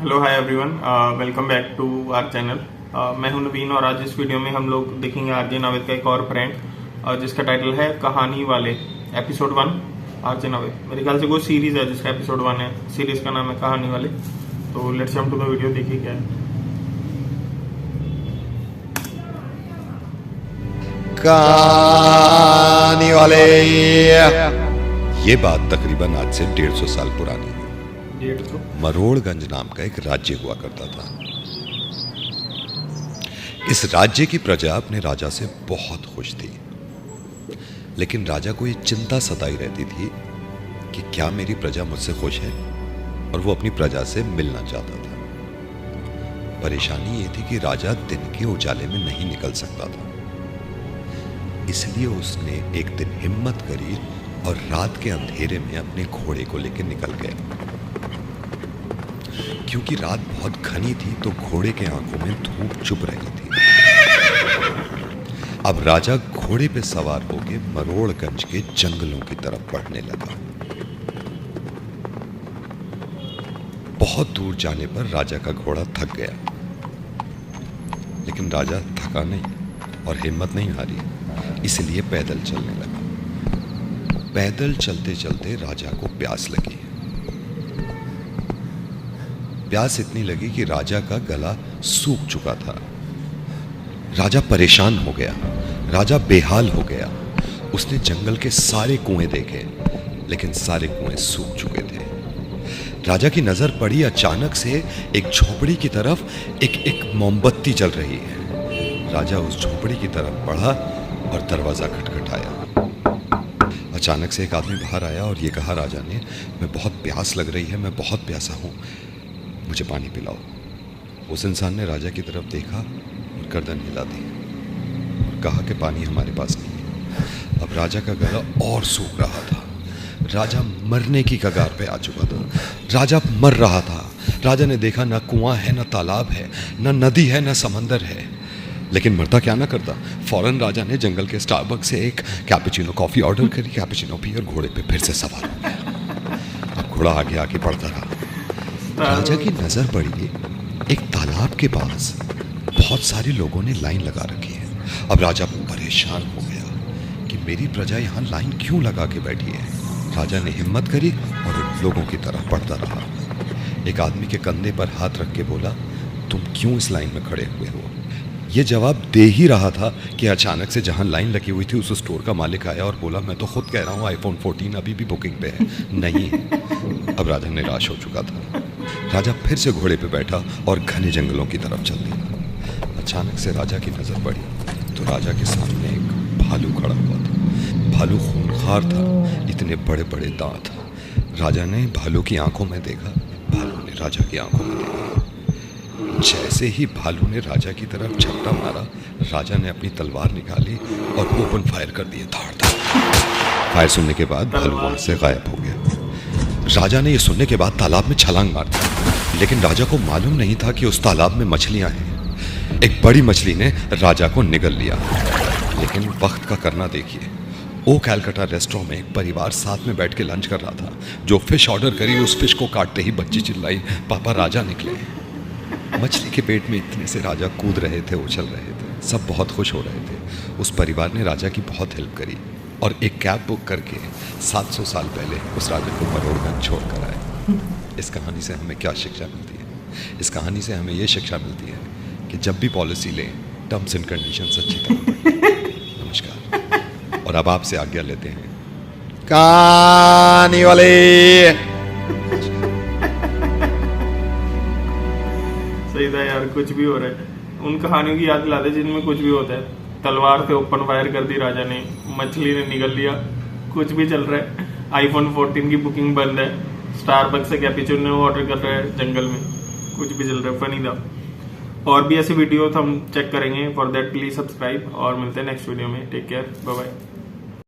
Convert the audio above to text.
Hello hi everyone, welcome back to our channel. मैं हूं नवीन और आज इस वीडियो में हम लोग देखेंगे आरजे नावेद का एक और प्रैंक जिसका टाइटल है कहानी वाले एपिसोड 1। आरजे नावेद मेरे ख्याल से कोई सीरीज है जिसका एपिसोड 1 है, सीरीज का नाम है कहानी वाले। तो let's jump to the video, देखिए क्या है। कहानी वाले। ये बात तकरीबन आज से 150 साल पुरानी है। मरोड़गंज नाम का एक राज्य हुआ करता था। इस राज्य की प्रजा अपने राजा से बहुत खुश थी, लेकिन राजा को ये चिंता सताई रहती थी कि क्या मेरी प्रजा मुझसे खुश है, और वो अपनी प्रजा से मिलना चाहता था। परेशानी ये थी कि राजा दिन के उजाले में नहीं निकल सकता था, इसलिए उसने एक दिन हिम्मत करी और रात के अंधेरे में अपने घोड़े को लेकर निकल गया। क्योंकि रात बहुत घनी थी तो घोड़े के आंखों में धूप चुभ रही थी। अब राजा घोड़े पे सवार होकर मरोड़गंज के जंगलों की तरफ बढ़ने लगा। बहुत दूर जाने पर राजा का घोड़ा थक गया, लेकिन राजा थका नहीं और हिम्मत नहीं हारी, इसलिए पैदल चलने लगा। पैदल चलते चलते राजा को प्यास लगी। प्यास इतनी लगी कि राजा का गला सूख चुका था। राजा परेशान हो गया, राजा बेहाल हो गया। उसने जंगल के सारे कुएं देखे, लेकिन सारे कुएं सूख चुके थे। राजा की नजर पड़ी अचानक से एक झोपड़ी की तरफ। एक मोमबत्ती जल रही है। राजा उस झोपड़ी की तरफ बढ़ा और दरवाजा खटखटाया। अचानक से एक आदमी बाहर आया और ये कहा राजा ने, मैं बहुत प्यास लग रही है, मैं बहुत प्यासा हूं, मुझे पानी पिलाओ। उस इंसान ने राजा की तरफ देखा और गर्दन हिला दी और कहा कि पानी हमारे पास नहीं है। अब राजा का गला और सूख रहा था। राजा मरने की कगार पे आ चुका था। राजा मर रहा था। राजा ने देखा ना कुआं है, ना तालाब है, ना नदी है, ना समंदर है, लेकिन मरता क्या ना करता। फौरन राजा ने जंगल के स्टारबक्स से एक कैपुचिनो कॉफी ऑर्डर करी, कैपुचिनो पी और घोड़े पे फिर से सवार हो गया। अब घोड़ा आगे आगे बढ़ता रहा। राजा की नजर पड़ी एक तालाब के पास। बहुत सारे लोगों ने लाइन लगा रखी है। अब राजा परेशान हो गया कि मेरी प्रजा यहाँ लाइन क्यों लगा के बैठी है। राजा ने हिम्मत करी और लोगों की तरफ बढ़ता रहा। एक आदमी के कंधे पर हाथ रख के बोला, तुम क्यों इस लाइन में खड़े हुए हो। ये जवाब दे ही रहा था कि अचानक से जहां लाइन लगी हुई थी उस स्टोर का मालिक आया और बोला, मैं तो खुद कह रहा हूँ iPhone 14 अभी भी बुकिंग पे है, नहीं है। अब राजा निराश हो चुका था। राजा फिर से घोड़े पे बैठा और घने जंगलों की तरफ चल दिया। अचानक से राजा की नजर पड़ी तो राजा के सामने एक भालू खड़ा हुआ था। भालू खूंखार था, इतने बड़े बड़े दांत। राजा ने भालू की आंखों में देखा, भालू ने राजा की आंखों में देखा। जैसे ही भालू ने राजा की तरफ झपटा मारा, राजा ने अपनी तलवार निकाली और ओपन फायर कर दिया। धाड़ धाड़ फायर सुनने के बाद भालू वहां से गायब हो गया। राजा ने यह सुनने के बाद तालाब में छलांग मार दी, लेकिन राजा को मालूम नहीं था कि उस तालाब में मछलियां हैं। एक बड़ी मछली ने राजा को निगल लिया, लेकिन वक्त का करना देखिए। ओ कैलकाटा रेस्टोरेंट में एक परिवार साथ में बैठ के लंच कर रहा था। जो फिश ऑर्डर करी उस फिश को काटते ही बच्ची चिल्लाई, पापा राजा निकले। मछली के पेट में इतने से राजा कूद रहे थे, उछल रहे थे, सब बहुत खुश हो रहे थे। उस परिवार ने राजा की बहुत हेल्प करी और एक कैब बुक करके 700 साल पहले उस राजा को मरोड़गंज छोड़ कर आए। इस कहानी से हमें क्या शिक्षा मिलती है? इस कहानी से हमें ये शिक्षा मिलती है कि जब भी पॉलिसी लें, टर्म्स एंड कंडीशंस अच्छी तरह पढ़ें। नमस्कार, और अब आपसे आज्ञा लेते हैं कहानी वाले। सही था यार, कुछ भी हो रहा है। उन कहानियों की याद दिला दे जिनमें कुछ भी होता है। तलवार से ओपन फायर कर दी राजा ने, मछली ने निगल लिया, कुछ भी चल रहा है। iPhone 14 की बुकिंग बंद है, स्टारबक्स से कैपुचिनो ऑर्डर कर रहा है जंगल में, कुछ भी चल रहा है। फनी था। और भी ऐसे वीडियो हम चेक करेंगे। फॉर दैट प्लीज सब्सक्राइब और मिलते हैं नेक्स्ट वीडियो में। Take care, bye bye.